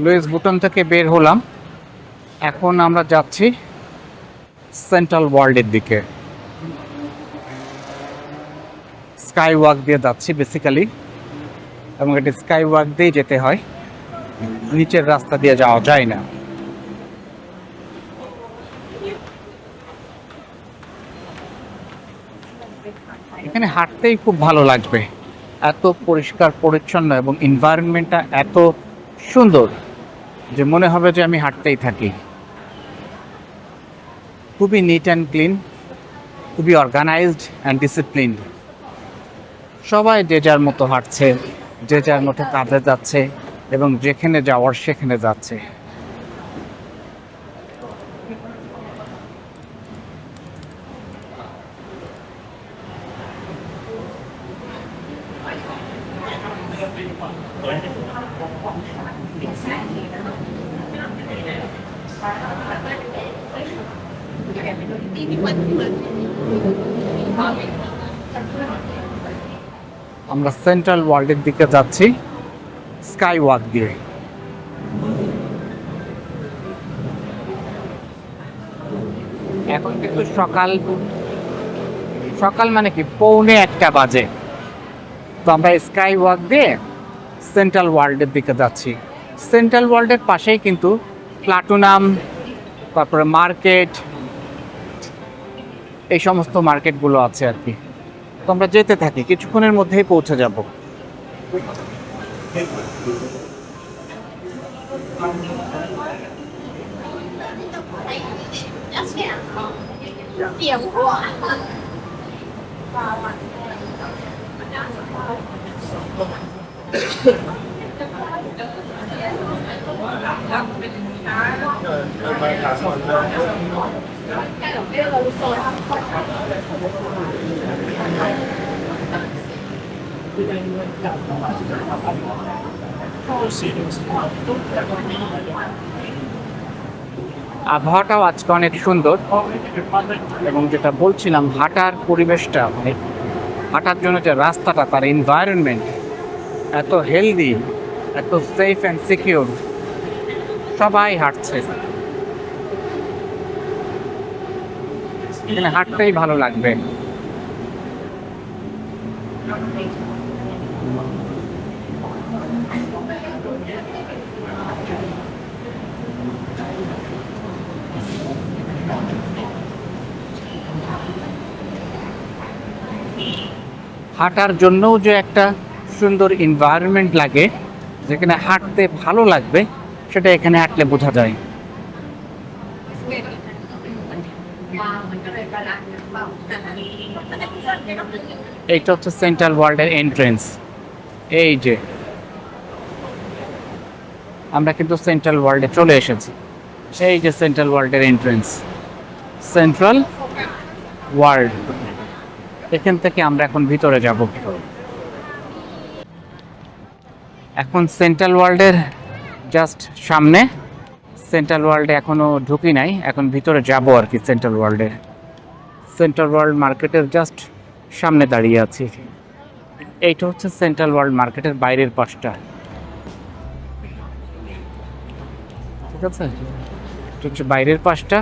Luis বুটন থেকে বের হলাম, এখন আমরা যাচ্ছি সেন্ট্রাল ওয়ার্ল্ডের দিকে। স্কাই ওয়াক দিয়ে যাচ্ছি বেসিক্যালি, এবং এটি স্কাই ওয়াক দিয়ে যেতে হয়, নিচের রাস্তা দিয়ে যাওয়া যায় না। এখানে হাঁটতেই খুব ভালো লাগবে, এত পরিষ্কার পরিচ্ছন্ন এবং এনভায়রনমেন্টটা এত সুন্দর যে মনে হবে যে আমি হাঁটতেই থাকি। খুবই নিট অ্যান্ড ক্লিন, খুবই অর্গানাইজড অ্যান্ড ডিসিপ্লিনড। সবাই যে যার মতো হাঁটছে, যে যার মতো কাজে যাচ্ছে এবং যেখানে যাওয়ার সেখানে যাচ্ছে। আমরা সেন্ট্রাল ওয়ার্ল্ডের দিকে যাচ্ছি স্কাই ওয়াক দিয়ে। এখন কিন্তু সকাল সকাল মানে কি 1:45 বাজে। তো আমরা স্কাই ওয়াক দিয়ে সেন্ট্রাল ওয়ার্ল্ডের দিকে যাচ্ছি। সেন্ট্রাল ওয়ার্ল্ডের পাশেই কিন্তু প্লাটুনাম, তারপরে মার্কেট, এই সমস্ত মার্কেটগুলো আছে আর কি। তো আমরা যেতে থাকি, কিছুক্ষণের মধ্যেই পৌঁছে যাব। আবহাওয়াটাও আজকে অনেক সুন্দর, এবং যেটা বলছিলাম হাঁটার পরিবেশটা, মানে হাঁটার জন্য যে রাস্তাটা, তার এনভায়রনমেন্ট এত হেলদি, এত সেফ অ্যান্ড সিকিউর। সবাই হাঁটছে, এখানে হাঁটতেই ভালো লাগবে। হাঁটার জন্যও যে একটা সুন্দর এনভায়রনমেন্ট লাগে, যেখানে হাঁটতে ভালো লাগবে, সেটা এখানে হাঁটলে বোঝা যায়। এইটা হচ্ছে সেন্ট্রাল ওয়ার্ল্ডের এন্ট্রেন্স। এই যে আমরা কিন্তু সেন্ট্রাল ওয়ার্ল্ডে চলে এসেছি। এই যে সেন্ট্রাল ওয়ার্ল্ডের এন্ট্রেন্স, সেন্ট্রাল ওয়ার্ল্ড। এখান থেকে আমরা এখন ভিতরে যাব। এখন সেন্ট্রাল ওয়ার্ল্ডের জাস্ট সামনে, সেন্ট্রাল ওয়ার্ল্ডে এখনও ঢুকি নাই, এখন ভিতরে যাব আর কি। সেন্ট্রাল ওয়ার্ল্ড মার্কেটের জাস্ট সামনে দাঁড়িয়ে আছি। এইটা হচ্ছে সেন্ট্রাল ওয়ার্ল্ড মার্কেটের বাইরের পাশটা, ঠিক আছে? এটা হচ্ছে বাইরের পাশটা,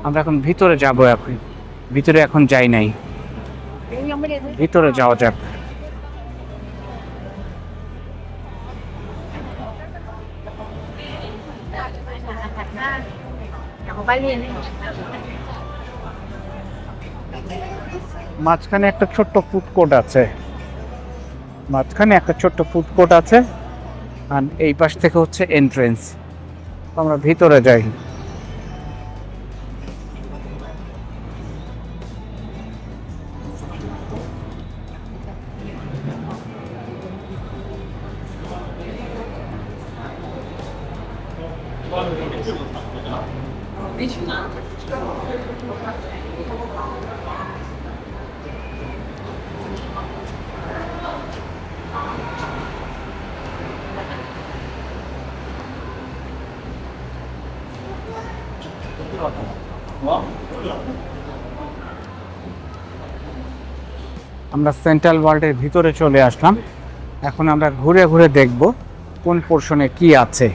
আমরা এখন ভিতরে যাব। এখন ভিতরে এখন যাই নাই, ভিতরে যাওয়া যাক। মাঝখানে একটা ছোট্ট ফুড কোর্ট আছে, আর এই পাশ থেকে হচ্ছে এন্ট্রেন্স। আমরা ভিতরে যাই। আমরা সেন্ট্রাল ওয়ার্ল্ডের ভিতরে চলে আসলাম। এখন আমরা ঘুরে ঘুরে দেখব কোন পোর্শনে কি আছে।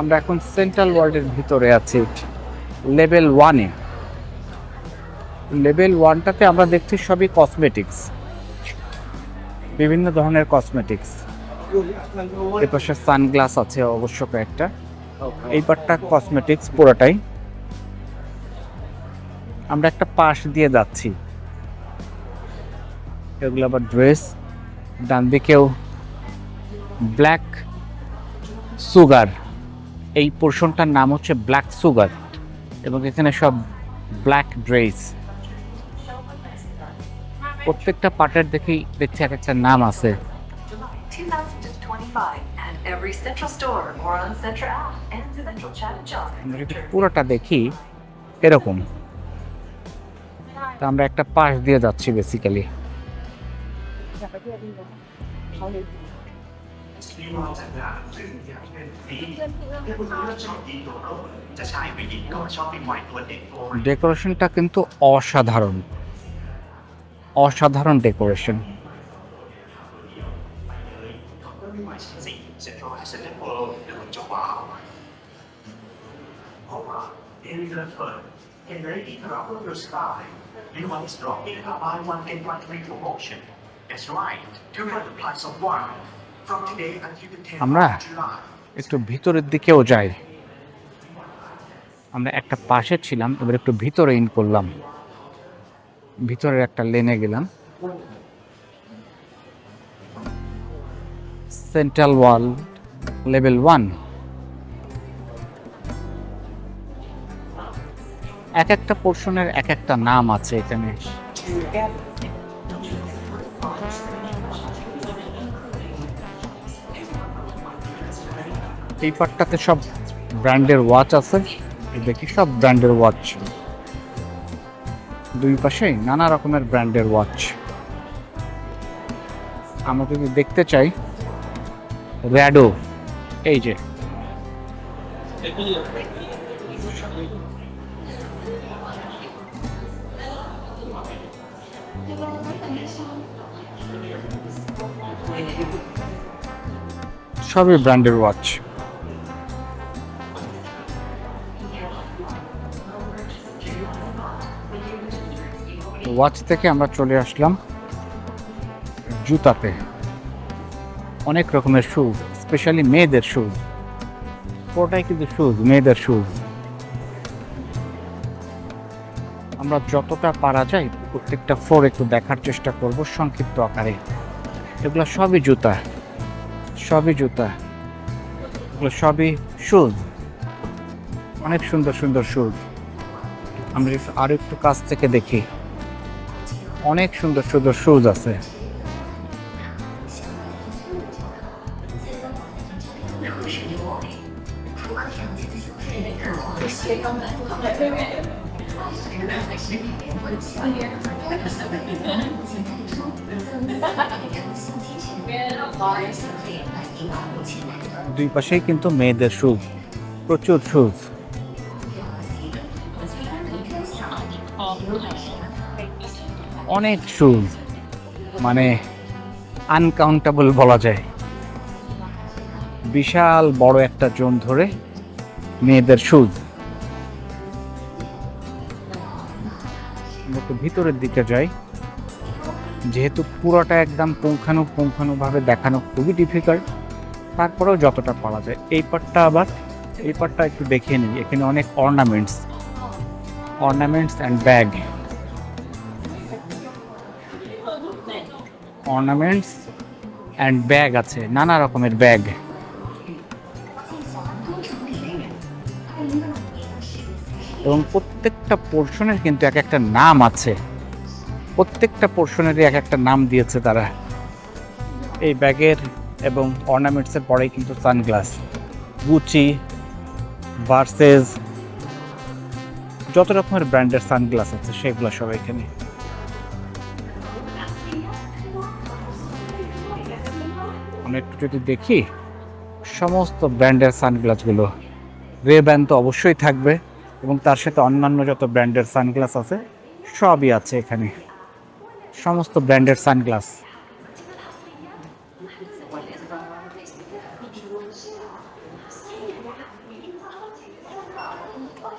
আমরা এখন সেন্ট্রাল ওয়ার্ল্ডের ভিতরে আছি, লেভেল 1-এ। লেভেল 1টাতে আমরা দেখছি সবই কসমেটিক্স, বিভিন্ন ধরনের কসমেটিক্স। এপাশে সানগ্লাস আছে অবশ্য কয়েকটা। এই পাটটা কসমেটিক্স পুরোটাই। আমরা একটা পাশ দিয়ে যাচ্ছি, এগুলো আবার ড্রেস। ডান দিকেও ব্ল্যাক সুগার, এই পোর্শনটার নাম হচ্ছে ব্ল্যাক সুগার, এবং এখানে সব ব্ল্যাক ড্রেস। প্রত্যেকটা পার্টের দেখি দেখছি এক একটা নাম আছে। 2025 and every Central store or on Central app and Central chat and shop. আমরা যদি পুরোটা দেখি এরকম, তা আমরা একটা পাশ দিয়ে যাচ্ছি বেসিক্যালি। ডেকোরেশনটা কিন্তু অসাধারণ, অসাধারণ ডেকোরেশন। আমরা একটু ভিতরের দিকেও যাই। আমরা একটা পাশে ছিলাম, এবার একটু ভিতরে ইন করলাম, ভিতরের একটা লেনে গেলাম। Central world level 1। এক একটা পোর্শনের এক একটা নাম আছে এখানে। এই পার্টটাতে সব ব্র্যান্ডের ওয়াচ আছে, দেখি সব ব্র্যান্ডের ওয়াচ, দুই পাশেই নানা রকমের ব্র্যান্ডের ওয়াচ। আমরা যদি দেখতে চাই র্যাডো, এই যে সবই ব্র্যান্ডের ওয়াচ। ওয়াচ থেকে আমরা চলে আসলাম জুতাতে। অনেক রকমের শুজ, স্পেশালি মেয়েদের শুজ, পুরোটাই কিন্তু শুজ, মেয়েদের শুজ। আমরা যতটা পারা যায় প্রত্যেকটা ফ্লোর একটু দেখার চেষ্টা করব সংক্ষিপ্ত আকারে। এগুলো সবই জুতা, সবই জুতা, এগুলো সবই শুজ, অনেক সুন্দর সুন্দর শুজ। আমরা আরো একটু কাছ থেকে দেখি, অনেক সুন্দর সুন্দর শুজ আছে। দুই পাশেই কিন্তু মেয়েদের শুজ, প্রচুর শুজ। অনেক শুজ, মানে আনকাউন্টেবল বলা যায়। বিশাল বড় একটা জোন ধরে মেয়েদের শুজ। একটু ভিতরের দিকে যাই, যেহেতু পুরোটা একদম পুঙ্খানুপুঙ্খানুভাবে দেখানো খুবই ডিফিকাল্ট, তারপরেও যতটা পারা যায়। এই পার্টটা আবার, এই পার্টটা একটু দেখিয়ে নিই। এখানে অনেক ornaments and bag, ornaments and bag আছে, নানা রকমের ব্যাগ। এবং প্রত্যেকটা পোর্শনের কিন্তু এক একটা নাম আছে, প্রত্যেকটা পোর্শনেরই এক একটা নাম দিয়েছে তারা। এই ব্যাগের এবং অর্নামেন্টসের পরেই কিন্তু সানগ্লাস, গুচি, ভার্সেস, যত রকমের ব্র্যান্ডের সানগ্লাস আছে সেগুলো সব এখানে। আমরা একটু যদি দেখি সমস্ত ব্র্যান্ডের সানগ্লাসগুলো, রে-ব্যান তো অবশ্যই থাকবে, এবং তার সাথে অন্যান্য যত ব্র্যান্ডের সানগ্লাস আছে সবই আছে এখানে, সমস্ত ব্র্যান্ডের সানগ্লাস।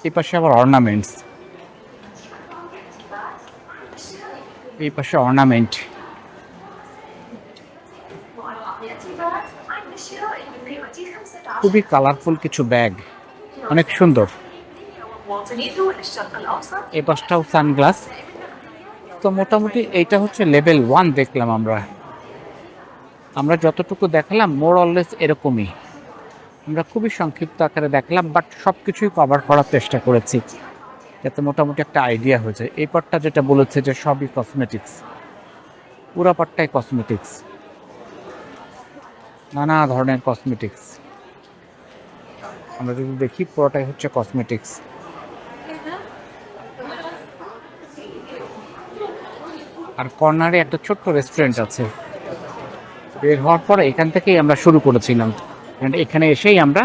এই পাশে আবার অর্নামেন্টস, এই পাশে অর্নামেন্ট। খুবই কালারফুল কিছু ব্যাগ, অনেক সুন্দর। এই পাশটাও সানগ্লাস। তো মোটামুটি এইটা হচ্ছে লেভেল 1 দেখলাম আমরা যতটুকু দেখালাম মোর অললেস এরকমই। আমরা খুবই সংক্ষিপ্ত আকারে দেখলাম, বাট সব কিছুই কভার করার চেষ্টা করেছি যাতে মোটামুটি একটা আইডিয়া হয়ে যায়। এই পার্টটা যেটা বলেছে যে সবই কসমেটিক্স, পুরা পার্টটাই কসমেটিক্স, নানা ধরনের কসমেটিক্স। আমরা যদি দেখি পুরোটাই হচ্ছে কসমেটিক্স। আর কর্নারে একটা ছোট্ট রেস্টুরেন্ট আছে। বের হওয়ার পরে এখান থেকেই আমরা শুরু করেছিলাম, এখানে এসেই আমরা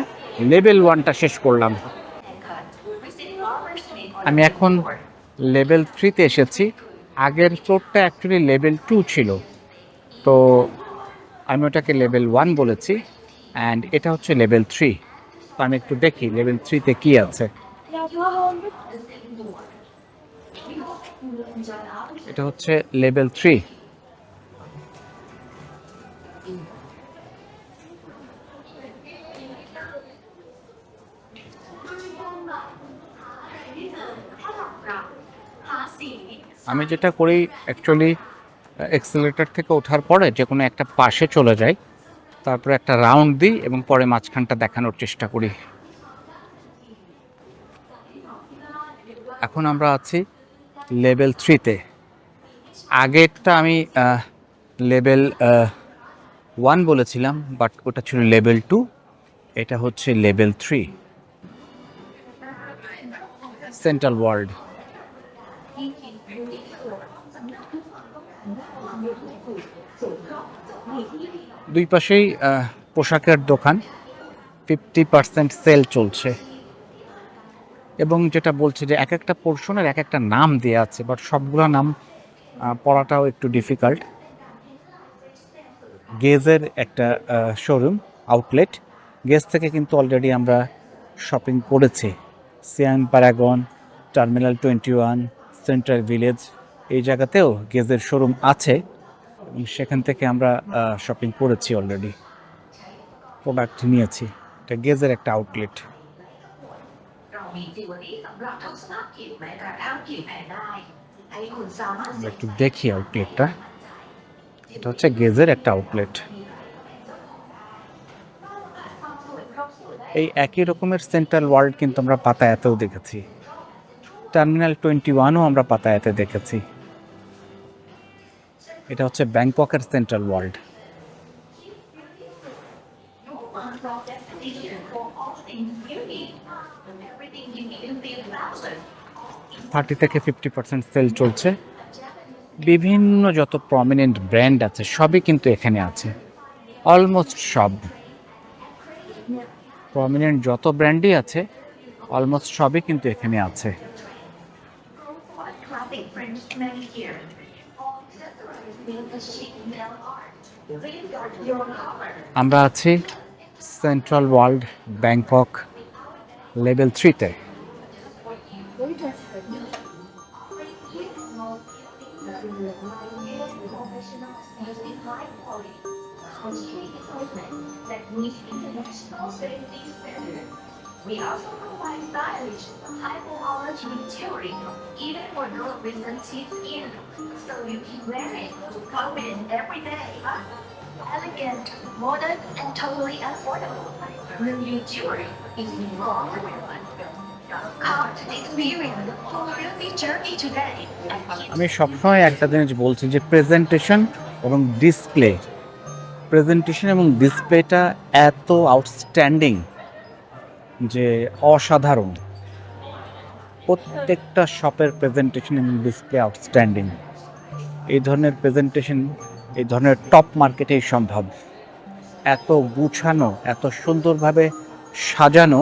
লেভেল 1টা শেষ করলাম। আমি এখন লেভেল 3তে এসেছি। আগের ফ্লোরটা অ্যাকচুয়ালি লেভেল 2 ছিল, তো আমি ওটাকে লেভেল 1 বলেছি, অ্যান্ড এটা হচ্ছে লেভেল 3। তো আমি একটু দেখি লেভেল 3তে কি আছে। এটা হচ্ছে লেভেল 3। আমি যেটা করি অ্যাকচুয়ালি এক্সেলেটর থেকে ওঠার পরে যে কোনো একটা পাশে চলে যাই, তারপরে একটা রাউন্ড দিই এবং পরে মাঝখানটা দেখানোর চেষ্টা করি। এখন আমরা আছি লেভেল 3তে। আগেরটা আমি লেভেল 1 বলেছিলাম, বাট ওটা ছিল লেভেল 2, এটা হচ্ছে লেভেল 3 সেন্ট্রাল ওয়ার্ল্ড। দুই পাশেই পোশাকের দোকান, 50% সেল চলছে। এবং যেটা বলছে যে এক একটা পোর্শনের এক একটা নাম দেওয়া আছে, বাট সবগুলো নাম পড়াটাও একটু ডিফিকাল্ট। গেজের একটা শোরুম আউটলেট, গেজ থেকে কিন্তু অলরেডি আমরা শপিং করেছি। Sean Paragon, terminal 21, central village, এই জায়গাতেও গেজের শোরুম আছে এবং সেখান থেকে আমরা শপিং করেছি অলরেডি, প্রোডাক্ট নিয়েছি। এটা গেজের একটা আউটলেট। একটু দেখি আউটলেটটা, এটা হচ্ছে গেজের একটা আউটলেট। এই একই রকমের সেন্ট্রাল ওয়ার্ল্ড কিন্তু আমরা পাতায়াতেও দেখেছি, টার্মিনাল 21ও আমরা পাতায়াতে দেখেছি। এটা হচ্ছে ব্যাংককের সেন্ট্রাল ওয়ার্ল্ড। 30 থেকে 50% সেল চলছে। বিভিন্ন যত প্রমিনেন্ট ব্র্যান্ড আছে সবই কিন্তু এখানে আছে, অলমোস্ট সব প্রমিনেন্ট যত ব্র্যান্ডই আছে অলমোস্ট সবই কিন্তু এখানে আছে। আমরা আছি সেন্ট্রাল ওয়ার্ল্ড ব্যাংকক লেভেল 3তে। We also provide stylish, high-quality jewelry, even for girls with sensitive skin, so you can wear it with confidence every day. Elegant, modern, and totally affordable. New jewelry is wrong with one. Come to experience the full beauty journey today. আমি সবসময় একটা জিনিস বলছি যে presentation এবং display, presentation এবং ডিসপ্লেটা এত আউটস্ট্যান্ডিং যে অসাধারণ। প্রত্যেকটা শপের প্রেজেন্টেশন এবং ডিসপ্লে আউটস্ট্যান্ডিং। এই ধরনের প্রেজেন্টেশন এই ধরনের টপ মার্কেটেই সম্ভব। এত গুছানো, এত সুন্দরভাবে সাজানো,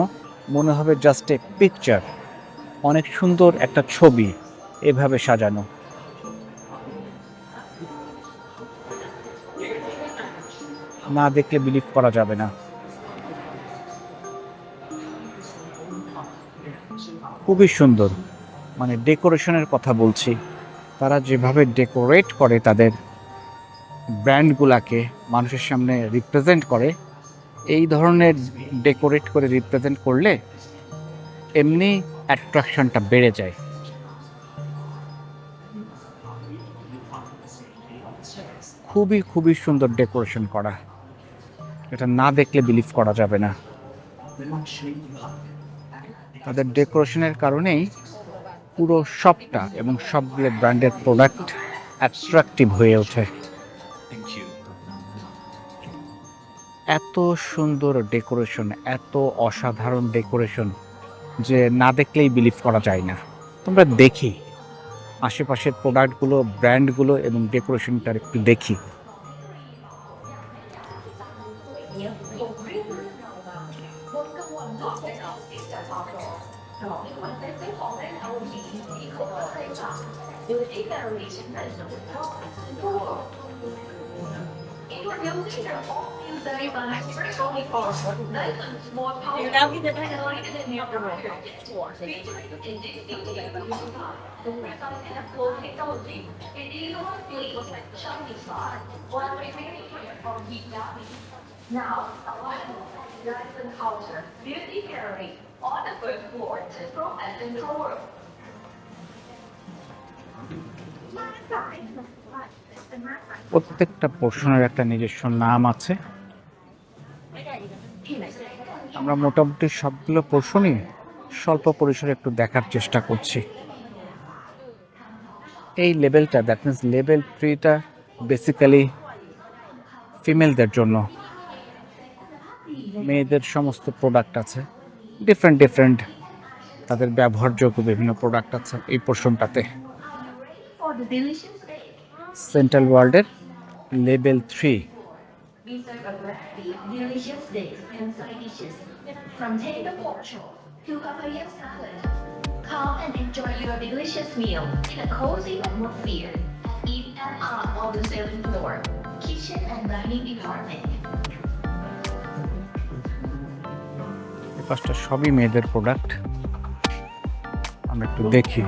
মনে হবে জাস্ট এ পিকচার, অনেক সুন্দর একটা ছবি এভাবে সাজানো। না দেখলে বিলিভ করা যাবে না। খুবই সুন্দর, মানে ডেকোরেশনের কথা বলছি। তারা যেভাবে ডেকোরেট করে তাদের ব্র্যান্ডগুলাকে মানুষের সামনে রিপ্রেজেন্ট করে, এই ধরনের ডেকোরেট করে রিপ্রেজেন্ট করলে এমনি অ্যাট্রাকশনটা বেড়ে যায়। খুবই খুবই সুন্দর ডেকোরেশন করা, এটা না দেখলে বিলিভ করা যাবে না। তাদের ডেকোরেশনের কারণেই পুরো শপটা এবং সবগুলো ব্র্যান্ডের প্রোডাক্ট অ্যাট্রাকটিভ হয়ে ওঠে। এত সুন্দর ডেকোরেশন, এত অসাধারণ ডেকোরেশন যে না দেখলেই বিলিভ করা যায় না। তোমরা দেখি আশেপাশের প্রোডাক্টগুলো, ব্র্যান্ডগুলো এবং ডেকোরেশনটা একটু দেখি। Now, Dyson Culture Beauty Gallery on the first floor, central and control room. প্রত্যেকটা পোর্শনের একটা নিজস্ব নাম আছে। আমরা মোটামুটি সবগুলো পোর্শনই স্বল্প পরিসরে একটু দেখার চেষ্টা করছি। এই লেভেলটা, দ্যাট মিনস লেভেল 3টা বেসিক্যালি ফিমেলদের জন্য। মেয়েদের সমস্ত প্রোডাক্ট আছে, ডিফারেন্ট তাদের ব্যবহারযোগ্য বিভিন্ন প্রোডাক্ট আছে এই পোর্শনটাতে। For the delicious day, central ওয়ার্ল্ডের level 3। we serve a variety of delicious steaks and side dishes, from tender pork chop to papaya salad. Come and enjoy your delicious meal in a cozy atmosphere, in and out of the 7th floor, kitchen and dining department. এই পাঁচটা সবই মেয়েদের product, আমরা একটু দেখি।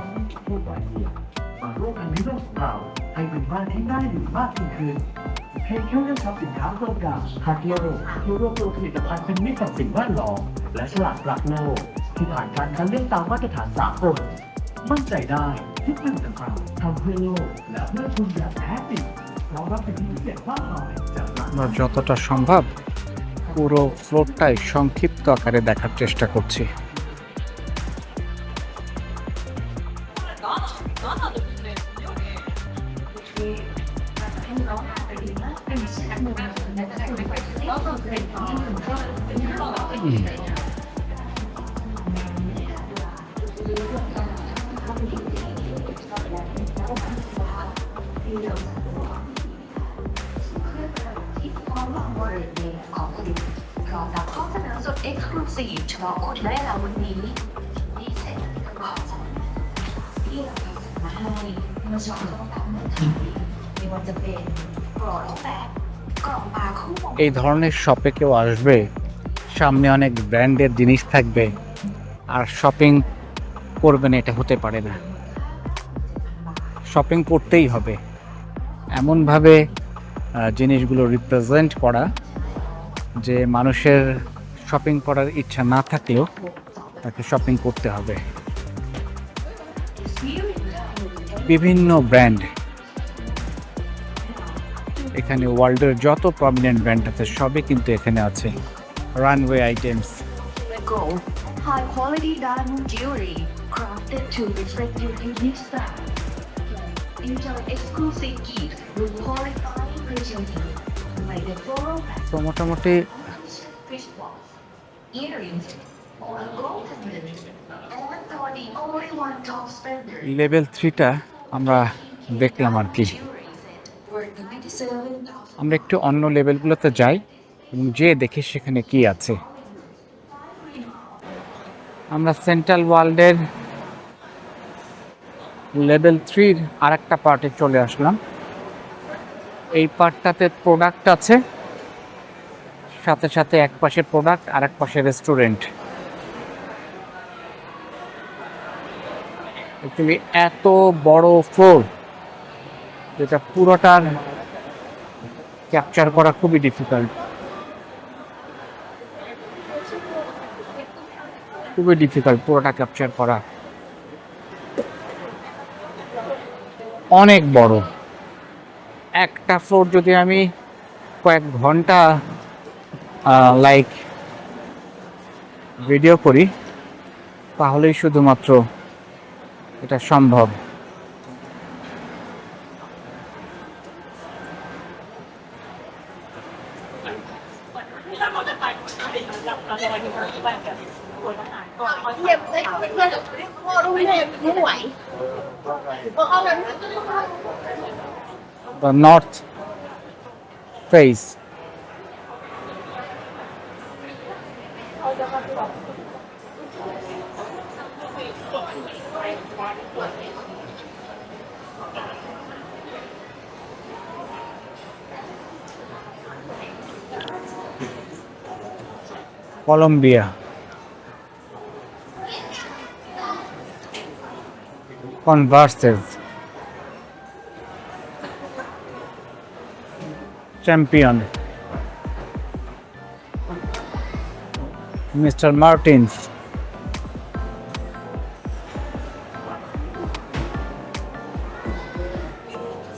โลกอันนี้ต้องเปล่าให้เป็นบ้านที่น่าอยู่มากยิ่งขึ้นเพียงแค่เลือกช็อปสินค้าโครงการฮาเกียโรที่รวบรวมผลิตภัณฑ์เป็นมิตรกับสิ่งแวดล้อมและฉลาดรักโลกที่ผ่านการคัดเลือกตามมาตรฐานสากลมั่นใจได้ทุกผลิตภัณฑ์ทำเพื่อโลกและเพื่อคุณอย่างแท้จริงเรารับสิทธิพิเศษมากมายจากร้าน আমরা যতটা সম্ভব পুরো ফ্লোরটাই সংক্ষিপ্ত আকারে দেখার চেষ্টা করছি। Exclusive เฉพาะคนได้เราวันนี้ดีเซ็ตขอบคุณที่เรามาให้มาชมต้องทำหนึ่งทีไม่ว่าจะเป็นกรอบแบบกรอบปลาคู่หม এই ধরনের শপে কেউ আসবে, সামনে অনেক ব্র্যান্ডের জিনিস থাকবে আর শপিং করবে না, এটা হতে পারে না। শপিং করতেই হবে, এমনভাবে জিনিসগুলো রিপ্রেজেন্ট করা যে মানুষের শপিং করার ইচ্ছা না থাকলেও তাকে শপিং করতে হবে। বিভিন্ন ব্র্যান্ড, এখানে ওয়ার্ল্ডের যত প্রমিনেন্ট ব্র্যান্ড আছে সবই কিন্তু এখানে আছে। Runway items, Gold, high quality diamond jewelry crafted to reflect your unique style. Enjoy exclusive gifts with qualified precision like the floral তো মোটামুটি fish balls, earrings, or a gold pendant. And for the only one top spender, level 3টা আমরা দেখলাম আর কি। jewelry set worth $97. আমরা একটু অন্য লেভেলগুলোতে যাই এবং যে দেখি সেখানে কি আছে। আমরা সেন্ট্রাল ওয়ার্ল্ডের লেভেল 3-র আর একটা পার্টে চলে আসলাম। এই পার্টটাতে প্রোডাক্ট আছে, সাথে সাথে এক পাশে প্রোডাক্ট আর এক পাশে রেস্টুরেন্ট। অ্যাকচুয়ালি এত বড় ফ্লোর, যেটা পুরোটার ক্যাপচার করা খুবই ডিফিকাল্ট, পুরোটা ক্যাপচার করা। অনেক বড় একটা ফ্লোর, যদি আমি কয়েক ঘন্টা লাইক ভিডিও করি তাহলেই শুধুমাত্র এটা সম্ভব। The north face. Colombia. Converses. Champion. Mr. Martins.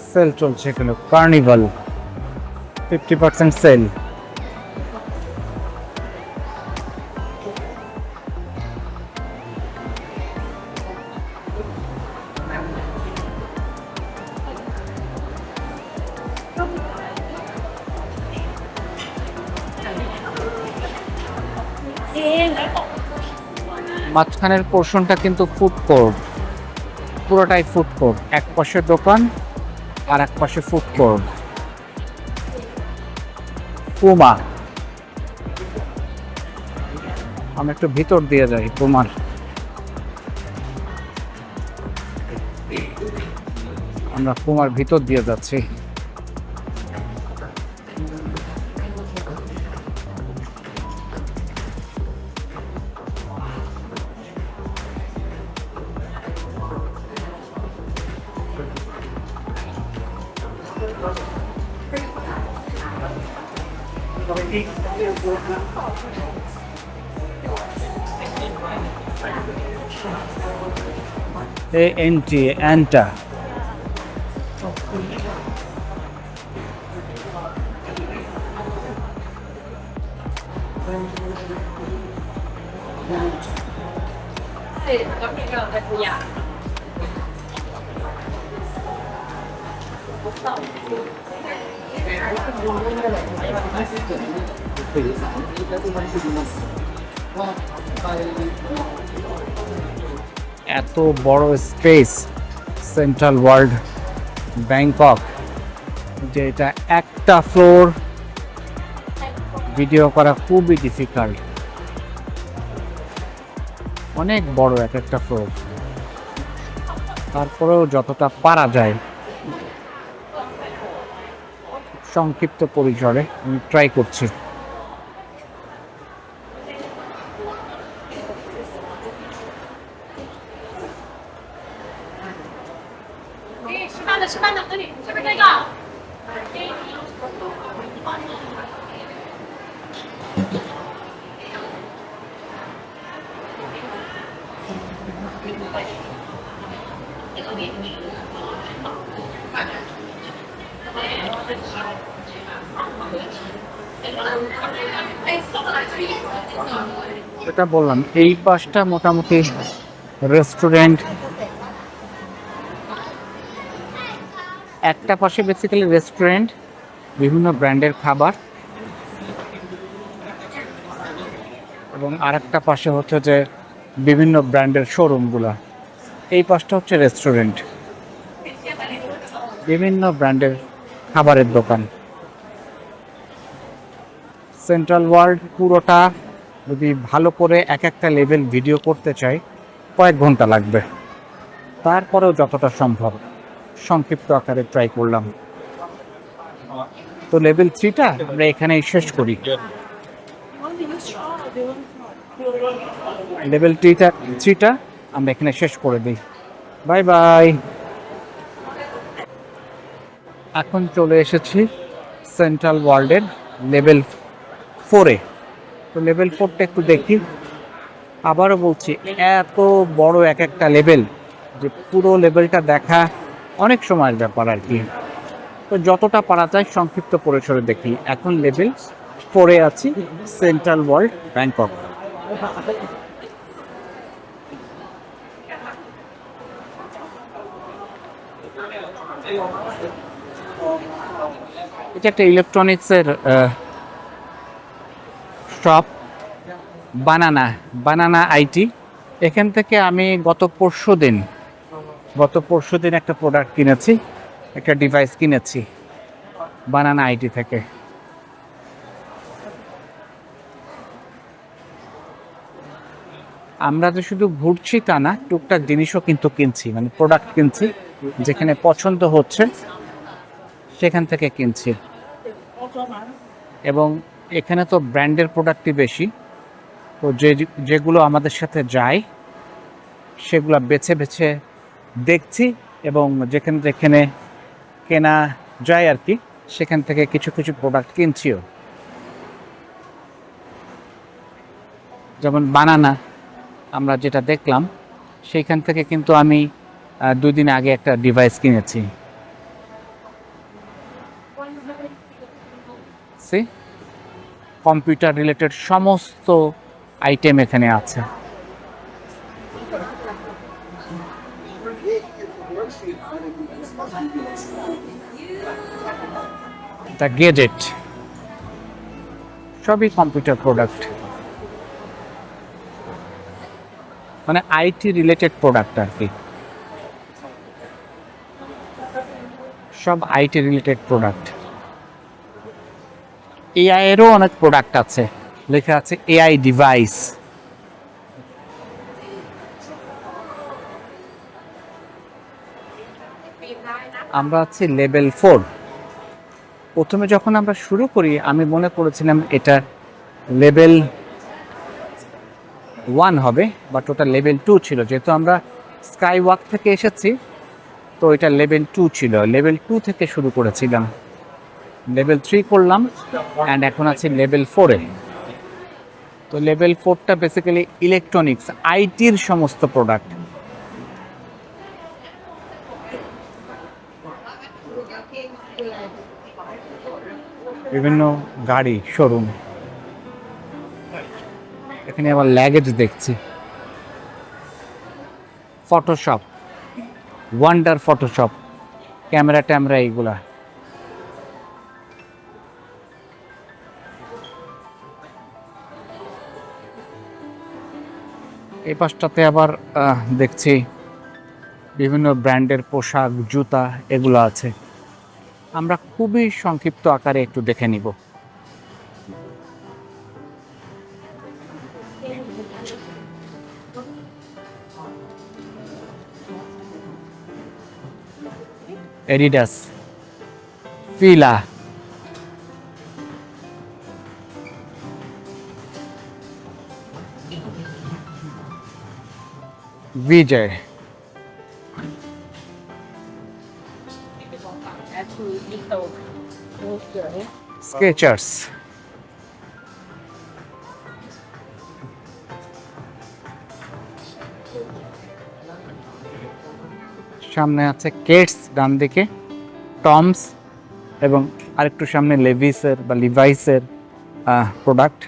Sale চলছে এখানে, কার্নিভাল 50% সেল। মাঝখানের পোর্শনটা কিন্তু ফুড কোর্ট, পুরোটাই ফুড কোর্ট, এক পাশে দোকান আর এক পাশে ফুড কোর্ট। পুমা, আমরা একটু ভিতর দিয়ে যাই পুমার। আমরা পুমার ভিতর দিয়ে যাচ্ছি। ANT, ANTA. এত বড় স্পেস সেন্ট্রাল ওয়ার্ল্ড ব্যাংকক, যে এটা একটা ফ্লোর ভিডিও করা খুবই ডিফিকাল্ট। অনেক বড় এক একটা ফ্লোর, তারপরেও যতটা পারা যায় সংক্ষিপ্ত পরিসরে আমি ট্রাই করছি। এটা বললাম, এই পাশটা মোটামুটি রেস্টুরেন্ট, একটা পাশে বেসিক্যালি রেস্টুরেন্ট, বিভিন্ন ব্র্যান্ডের খাবার, এবং আরেকটা পাশে হচ্ছে যে বিভিন্ন ব্র্যান্ডের শোরুমগুলো। এই পাশটা হচ্ছে রেস্টুরেন্ট, বিভিন্ন ব্র্যান্ডের খাবারের দোকান। সেন্ট্রাল ওয়ার্ল্ড পুরোটা যদি ভালো করে এক একটা লেভেল ভিডিও করতে চাই কয়েক ঘন্টা লাগবে, তারপরেও যতটা সম্ভব সংক্ষিপ্ত আকারে ট্রাই করলাম। তো লেভেল 3টা আমরা এখানেই শেষ করি। লেভেল 3টা আমরা এখানে শেষ করে দিই। Bye bye. এখন চলে এসেছি সেন্ট্রাল ওয়ার্ল্ডের লেভেল 4-এ। তো লেভেল 4টা একটু দেখি। আবারও বলছি, এত বড় এক একটা লেভেল যে পুরো লেভেলটা দেখা অনেক সময়ের ব্যাপার আর কি। তো যতটা পারা যায় সংক্ষিপ্ত পরিসরে দেখি। এখন লেভেল 4-এ আছি, সেন্ট্রাল ওয়ার্ল্ড ব্যাংকক। এটা একটা ইলেকট্রনিক্সের শপ, বানানা আইটি। এখান থেকে আমি গত পরশুদিন একটা প্রোডাক্ট কিনেছি, একটা ডিভাইস কিনেছি বানানা আইটি থেকে। আমরা যে শুধু ঘুরছি তা না, টুকটাক জিনিসও কিন্তু কিনছি, মানে প্রোডাক্ট কিনছি, যেখানে পছন্দ হচ্ছে সেখান থেকে কিনছি। এবং এখানে তো ব্র্যান্ডের প্রোডাক্টই বেশি, তো যেগুলো আমাদের সাথে যায় সেগুলো বেছে বেছে দেখছি, এবং যেখানে যেখানে কেনা যায় আর কি, সেখান থেকে কিছু কিছু প্রোডাক্ট কিনছিও। যেমন বানানা আমরা যেটা দেখলাম, সেইখান থেকে কিন্তু আমি 2 দিন আগে একটা ডিভাইস কিনেছি। কম্পিউটার রিলেটেড সমস্ত আইটেম এখানে আছে। দ্য গেজেট সবই কম্পিউটার প্রোডাক্ট, মানে আইটি রিলেটেড প্রোডাক্ট আর কি, সব আইটি রিলেটেড প্রোডাক্ট। এআই এরও অনেক প্রোডাক্ট আছে, লেখা আছে এআই ডিভাইস। আমরা আছি লেভেল 4। প্রথমে যখন আমরা শুরু করি আমি মনে করেছিলাম এটা লেভেল 1 হবে, বাট ওটা লেভেল 2 ছিল। যেহেতু আমরা স্কাই ওয়াক থেকে এসেছি, তো এটা লেভেল 2 ছিল। লেভেল 2 থেকে শুরু করেছিলাম, লেভেল 3 করলাম, অ্যান্ড এখন আছি লেভেল 4-এ। তো লেভেল 4টা বেসিক্যালি ইলেকট্রনিক্স আইটির সমস্ত প্রোডাক্ট। বিভিন্ন গাড়ি শোরুম। এখানে আবার ল্যাগেজ দেখছি, ফটোশপ, ওয়ান্ডার ফটোশপ, ক্যামেরা ট্যামেরা, এইগুলা। এই পাশটাতে আবার দেখছি বিভিন্ন ব্র্যান্ডের পোশাক, জুতা, এগুলো আছে। আমরা খুবই সংক্ষিপ্ত আকারে একটু দেখে নিব। এডিডাস, ফিলা, বিজয়, স্কেচার্স, সামনে আছে কেটস, ডান দিকে টমস, এবং আরেকটু সামনে লেভিসের বা লিভাইসের প্রোডাক্ট।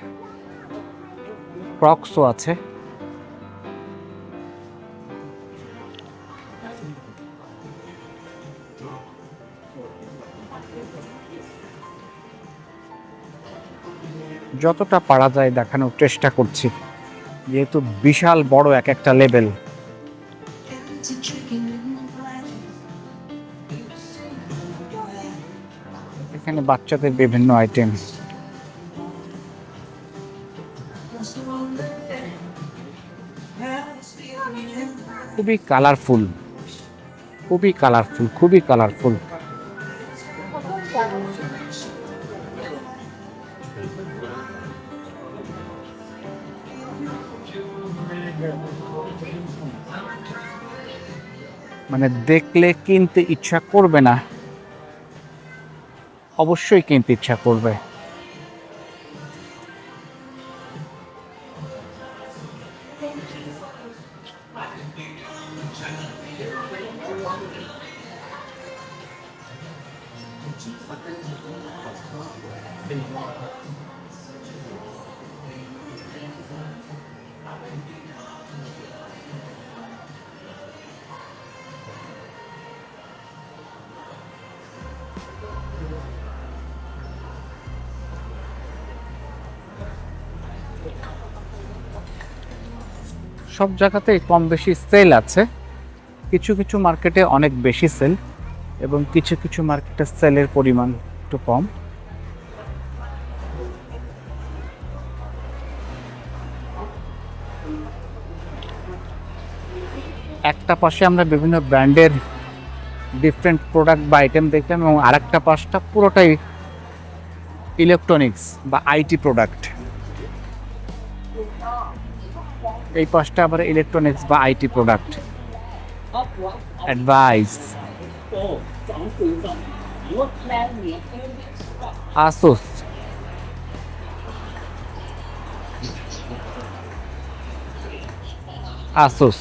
ক্রক্সও আছে। যতটা পারা যায় দেখানোর চেষ্টা করছি, যেহেতু বিশাল বড় এক একটা লেভেল। এখানে বাচ্চাদের বিভিন্ন আইটেম। খুবই কালারফুল, খুবই কালারফুল, খুবই কালারফুল। মানে দেখলে কিনতে ইচ্ছা করবে না, অবশ্যই কিনতে ইচ্ছা করবে। সব জায়গাতেই কম বেশি সেল আছে, কিছু কিছু মার্কেটে অনেক বেশি সেল এবং কিছু কিছু মার্কেটে সেলের পরিমাণ একটু কম। একটা পাশে আমরা বিভিন্ন ব্র্যান্ডের ডিফারেন্ট প্রোডাক্ট বা আইটেম দেখলাম এবং আরেকটা পাশটা পুরোটাই ইলেকট্রনিক্স বা আইটি প্রোডাক্ট। এই পাশটা আবার ইলেকট্রনিক্স বা IT product. Advice Asus, Asus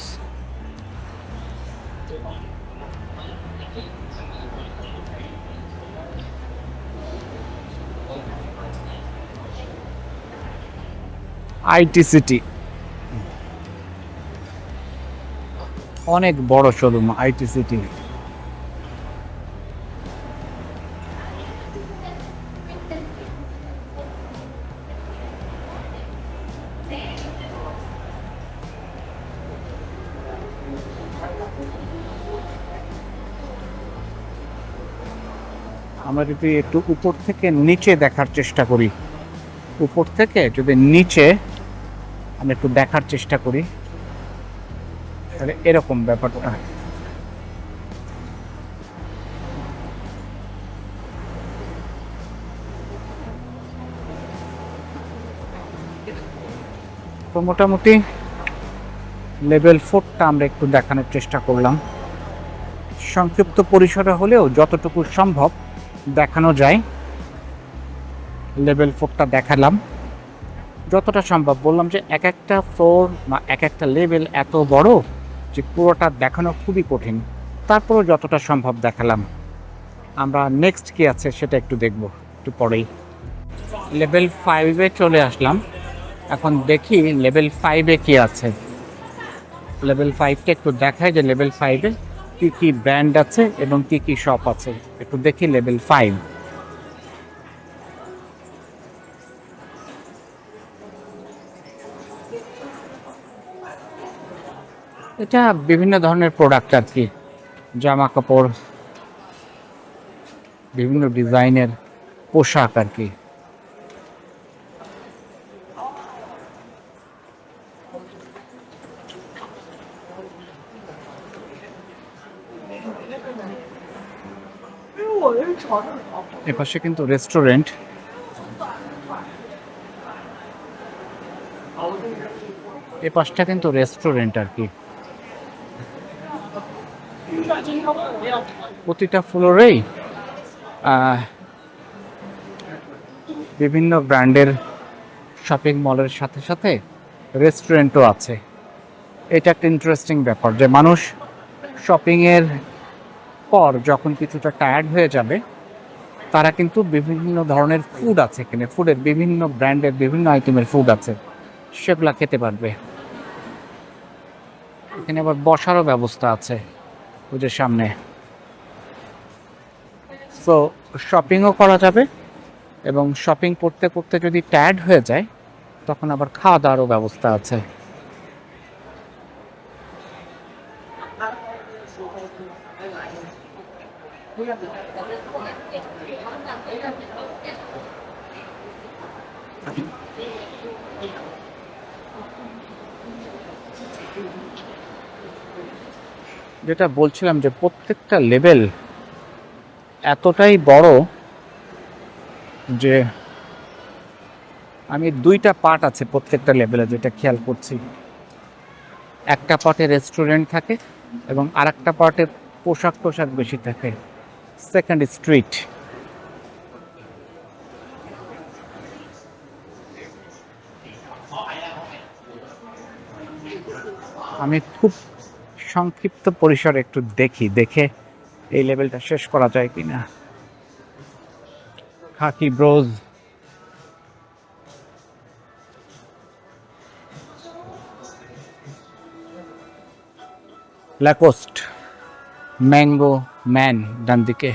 IT city অনেক বড় শোরুম আইটি সিটি। আমরা যদি একটু উপর থেকে নিচে দেখার চেষ্টা করি, উপর থেকে যদি নিচে আমি একটু দেখার চেষ্টা করি, তাহলে এরকম ব্যাপারটা। তো মোটামুটি লেভেল 4টা আমরা একটু দেখানোর চেষ্টা করলাম, সংক্ষিপ্ত পরিসরে হলেও যতটুকু সম্ভব দেখানো যায়। লেভেল 4টা দেখালাম যতটা সম্ভব। বললাম যে এক একটা ফ্লোর বা এক একটা লেভেল এত বড় যে পুরোটা দেখানো খুবই কঠিন, তারপরও যতটা সম্ভব দেখালাম। আমরা নেক্সট কি আছে সেটা একটু দেখব একটু পরেই। লেভেল 5-এ চলে আসলাম, এখন দেখি লেভেল 5-এ কি আছে। লেভেল 5টা একটু দেখায় যে লেভেল 5-এ কী কী ব্র্যান্ড আছে এবং কী কী শপ আছে, একটু দেখি লেভেল 5। এটা বিভিন্ন ধরনের প্রোডাক্ট আর কি, জামা কাপড়, বিভিন্ন ডিজাইনের পোশাক আর কি। এপাশে কিন্তু রেস্টুরেন্ট, এপাশটা কিন্তু রেস্টুরেন্ট আর কি। প্রতিটা ফ্লোরেই বিভিন্ন ব্র্যান্ডের শপিং মলের সাথে সাথে রেস্টুরেন্টও আছে। এটা একটা ইন্টারেস্টিং ব্যাপার যে মানুষ শপিংয়ের পর যখন কিছুটা টায়ার্ড হয়ে যাবে, তারা কিন্তু বিভিন্ন ধরনের ফুড আছে এখানে, ফুডের বিভিন্ন ব্র্যান্ডের বিভিন্ন আইটেমের ফুড আছে, সেগুলো খেতে পারবে। এখানে আবার বসারও ব্যবস্থা আছে ওদের সামনে, সো শপিংও করা যাবে এবং শপিং করতে করতে যদি টায়ার্ড হয়ে যায় তখন আবার খাওয়া দাওয়ারও ব্যবস্থা আছে। যেটা বলছিলাম যে প্রত্যেকটা লেভেল এতটাই বড় যে আমি 2টা পার্ট আছে প্রত্যেকটা লেভেলে যেটা খেয়াল করছি। একটা পার্টে রেস্টুরেন্ট থাকে এবং আরেকটা পার্টে পোশাক টোশাক বেশি থাকে। Second street. আমি খুব সংক্ষিপ্ত পরিসরে একটু দেখে এই লেভেলটা শেষ করা যায় কিনা। খাকি ব্রোজ, ল্যাকোস্ট, ম্যাঙ্গো ম্যান ডান দিকে।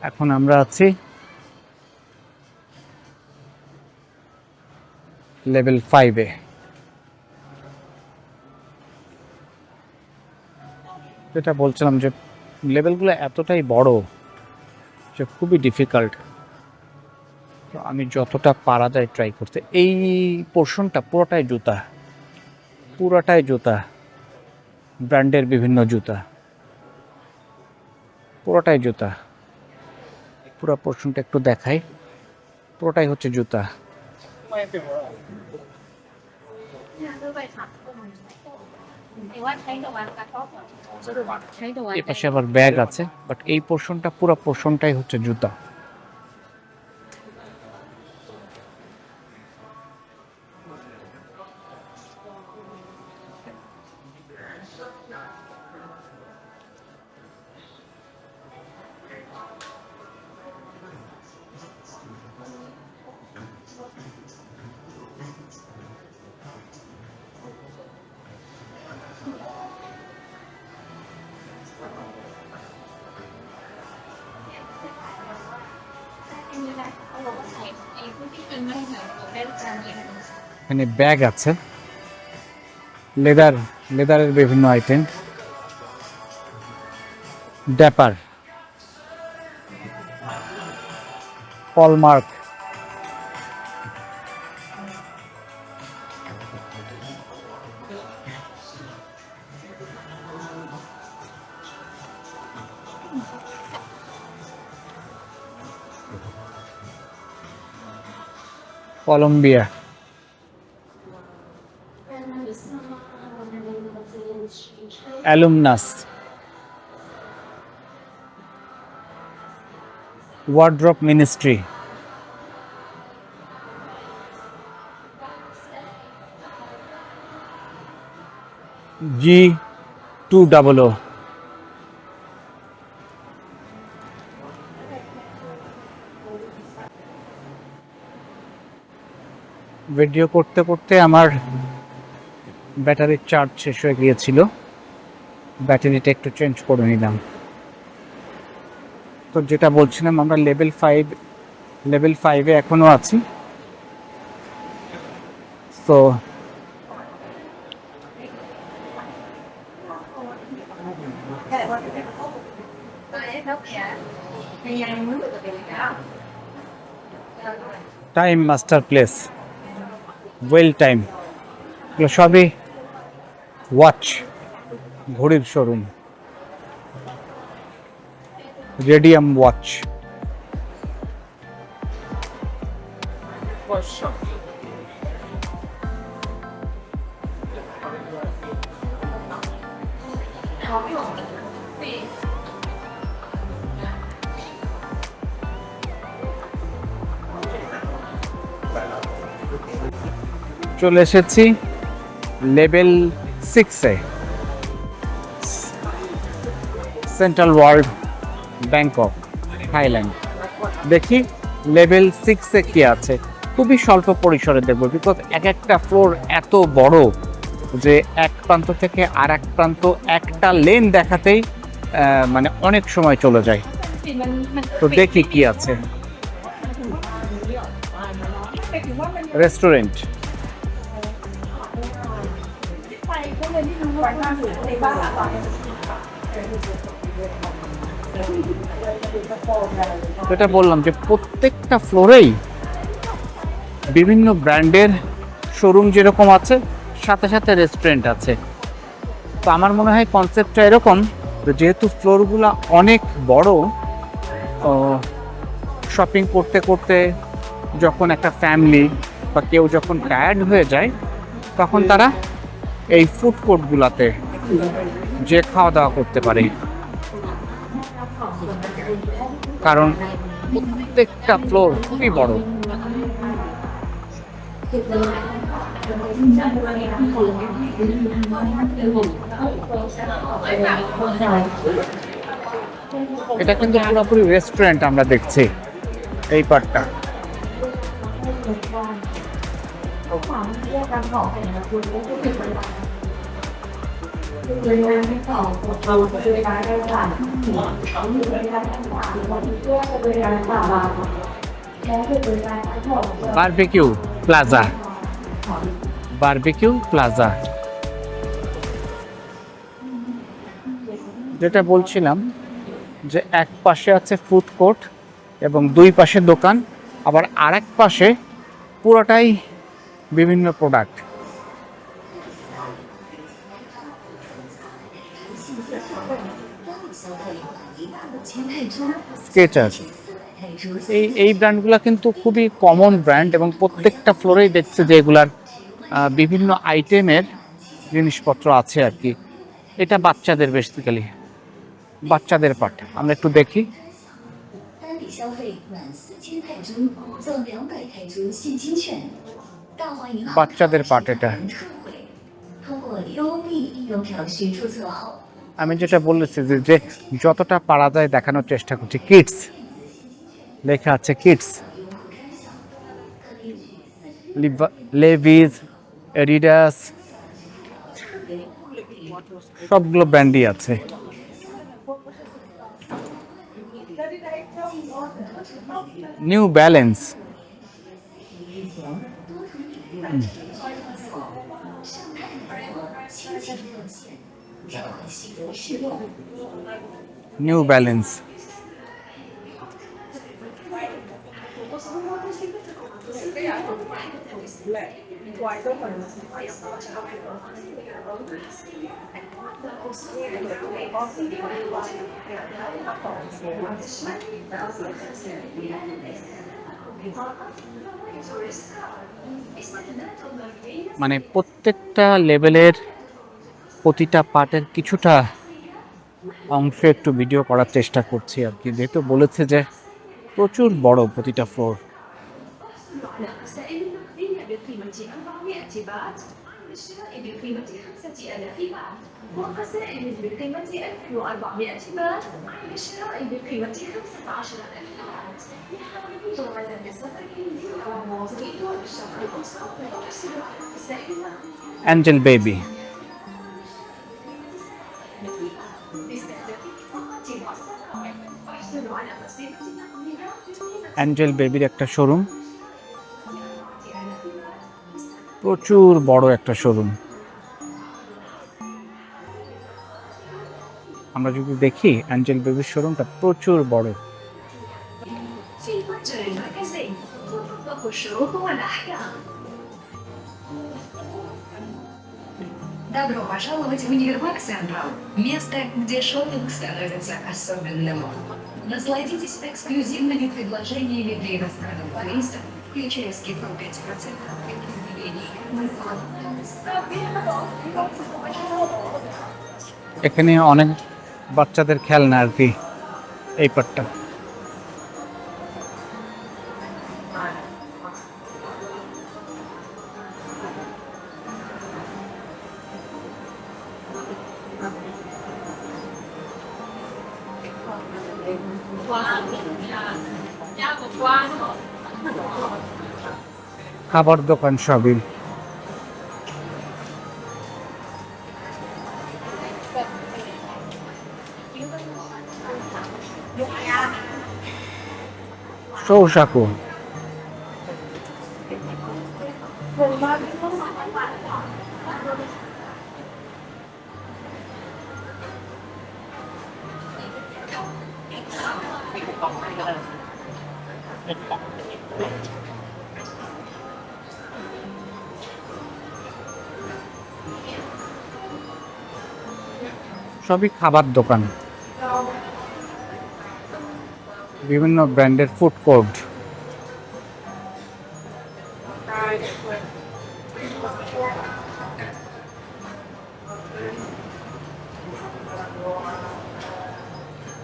এখন আমরা আছি লেভেল 5-এ। যেটা বলছিলাম যে লেভেলগুলো এতটাই বড় যে খুবই ডিফিকাল্ট। তো আমি যতটা পারা যায় ট্রাই করতে। এই পোর্শনটা পুরোটাই জুতা, ব্র্যান্ডের বিভিন্ন জুতা, পুরোটাই জুতা। পুরো পোর্শনটা একটু দেখাই, পুরোটাই হচ্ছে জুতা। এই পাশে আবার ব্যাগ আছে, বাট এই পোর্শনটা পুরো পোর্শনটাই হচ্ছে জুতা। এখানে ব্যাগ আছে, লেদারের বিভিন্ন item, Dapper, Hallmark, Columbia, alumnus, wardrobe ministry, G200, video করতে করতে আমার ব্যাটারির চার্জ শেষ হয়ে গিয়েছিল, ব্যাটারিটা একটু চেঞ্জ করে নিলাম। তো যেটা বলছিলাম, আমরা লেভেল 5-এ এখনো আছি। তো time master place, well time, এগুলো সবই ওয়াচ, ঘড়ির শোরুম, রেডিয়াম ওয়াচ। চলে এসেছি লেভেল 6-এ, সেন্ট্রাল ওয়ার্ল্ড, ব্যাংকক, থাইল্যান্ড। দেখি লেভেল 6-এ কি আছে। খুবই স্বল্প পরিসরে দেখবো, বিকজ একটা ফ্লোর এত বড় যে এক প্রান্ত থেকে আর এক প্রান্ত একটা লেন দেখাতেই মানে অনেক সময় চলে যায়। তো দেখি কি আছে। রেস্টুরেন্ট, যেটা বললাম যে প্রত্যেকটা ফ্লোরেই বিভিন্ন ব্র্যান্ডের শোরুম যেরকম আছে, সাথে সাথে রেস্টুরেন্ট আছে। তো আমার মনে হয় কনসেপ্টটা এরকম, যেহেতু ফ্লোরগুলো অনেক বড়, শপিং করতে করতে যখন একটা ফ্যামিলি বা কেউ যখন টায়ার্ড হয়ে যায়, তখন তারা এই ফুড কোর্টগুলোতে যে খাওয়া দাওয়া করতে পারে, কারণ প্রত্যেকটা ফ্লোর খুবই বড়। এটা কিন্তু পুরোপুরি রেস্টুরেন্ট আমরা দেখছি এই পার্টটা। Barbecue plaza, barbecue plaza. যেটা বলছিলাম যে এক পাশে আছে ফুড কোর্ট এবং দুই পাশে দোকান, আবার আরেক পাশে পুরোটাই বিভিন্ন প্রোডাক্ট। স্কেচার, এই ব্র্যান্ডগুলো কিন্তু খুবই কমন ব্র্যান্ড এবং প্রত্যেকটা ফ্লোরেই দেখছে যে এগুলার বিভিন্ন আইটেমের জিনিসপত্র আছে আর কি। এটা বাচ্চাদের, বেসিক্যালি বাচ্চাদের পার্ট। আমরা একটু দেখি। বাচ্চাদের পার্ট এটা। আমি যেটা বলেছি যে যতটা পারা যায় দেখানোর চেষ্টা করছি। কিডস লেখা আছে, কিডস, লেভিস, এডিডাস, সবগুলো ব্র্যান্ডই আছে। New balance, new balance. মানে প্রত্যেকটা লেভেলের প্রতিটা পার্টের কিছুটা অংশ একটু ভিডিও করার চেষ্টা করছি আর কি, যেহেতু বলেছে যে প্রচুর বড় প্রতিটা ফ্লোর। অ্যাঞ্জেল বেবি, অ্যাঞ্জেল বেবির একটা শোরুম, প্রচুর বড় একটা শোরুম। আমরা যদি দেখি অ্যাঞ্জেল বেবির শোরুমটা প্রচুর বড়। Добро пожаловать в Универмаг Централ. Место, где шопинг становится особенным. Насладитесь эксклюзивными предложениями для иностранных туристов, включая скидку 5% при предъявлении. এখানে অনেক বাচ্চাদের খেলনা আর কি এই পার্টটা। খাবার দোকান সবই। শৌসাকু, সবই খাবার দোকান, বিভিন্ন ব্র্যান্ডের ফুড কোর্ট।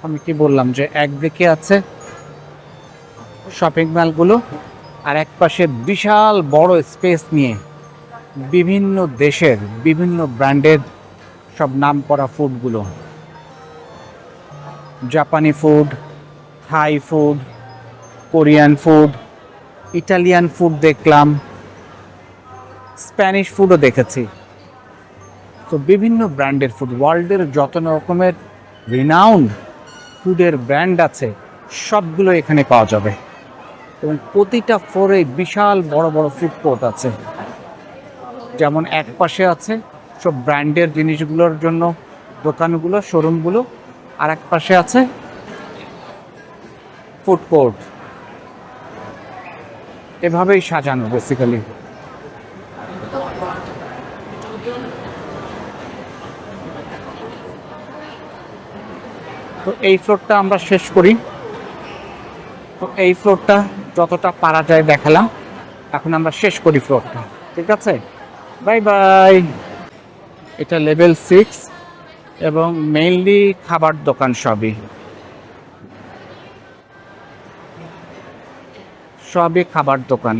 আমি কি বললাম যে একদিকে আছে শপিং মলগুলো, আর এক পাশে বিশাল বড় স্পেস নিয়ে বিভিন্ন দেশের বিভিন্ন ব্র্যান্ডের সব নামকরা ফুডগুলো, জাপানি food, Thai food, Korean food, Italian food দেখলাম, স্প্যানিশ ফুডও দেখেছি। তো বিভিন্ন ব্র্যান্ডের ফুড, ওয়ার্ল্ডের যত রকমের রিনাউন্ড ফুডের ব্র্যান্ড আছে সবগুলো এখানে পাওয়া যাবে। এবং প্রতিটা ফ্লোরে বিশাল বড় বড় ফুড কোর্ট আছে। যেমন এক পাশে আছে সব ব্র্যান্ডের জিনিসগুলোর জন্য দোকানগুলো, শোরুমগুলো, আর এক পাশে আছে ফুড কোর্ট। এভাবেই সাজানো বেসিক্যালি। তো এই ফ্লোরটা আমরা শেষ করি। তো এই ফ্লোরটা যতটা পারা যায় দেখালাম, এখন আমরা শেষ করি ফ্লোরটা, ঠিক আছে? Bye bye. এটা লেভেল 6 এবং মেইনলি খাবার দোকান, সবই খাবার দোকান।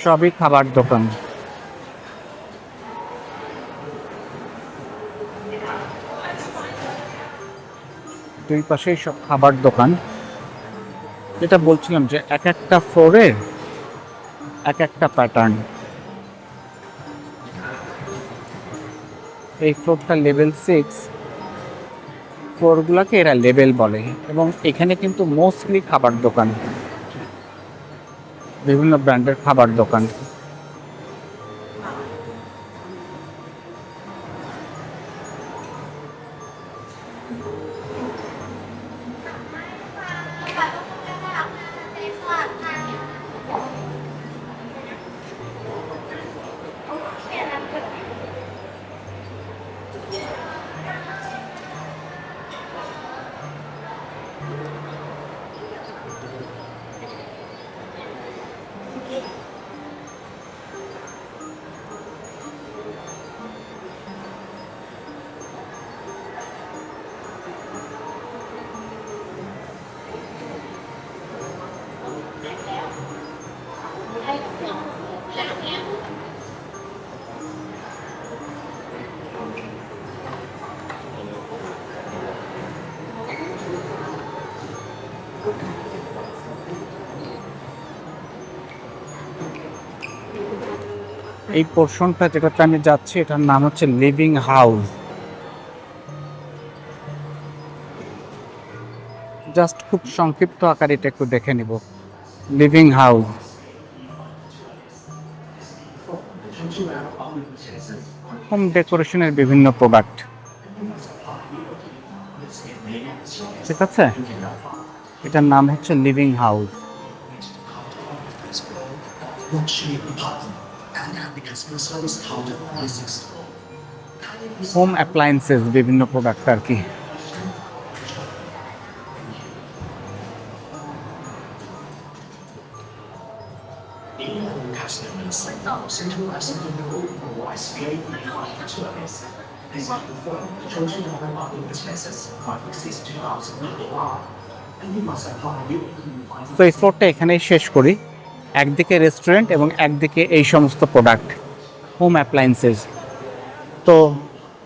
সবই খাবার দোকান। দুই পাশেই সব খাবার দোকান। যেটা বলছিলাম যে এক একটা ফ্লোরের এক একটা প্যাটার্ন। এই ফ্লোরটা লেভেল 6, ফ্লোরগুলোকে এরা লেভেল বলে। এবং এখানে কিন্তু মোস্টলি খাবার দোকান, বিভিন্ন ব্র্যান্ডের খাবার দোকান। এই পোর্শনটা যেটাতে আমি যাচ্ছি এটার নাম হচ্ছে লিভিং হাউস। জাস্ট খুব সংক্ষিপ্ত আকারে এটা একটু দেখে নিব। লিভিং হাউস, হোম ডেকোরেশনের বিভিন্ন প্রোডাক্ট, ঠিক আছে? এটার নাম হচ্ছে লিভিং হাউস। হোম অ্যাপ্লায়েন্সেস বিভিন্ন প্রোডাক্ট আর কি। তো এই ফ্লোরটা এখানেই শেষ করি। একদিকে রেস্টুরেন্ট এবং একদিকে এই সমস্ত প্রোডাক্ট, হোম অ্যাপ্লায়েন্সেস। তো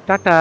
টাটা।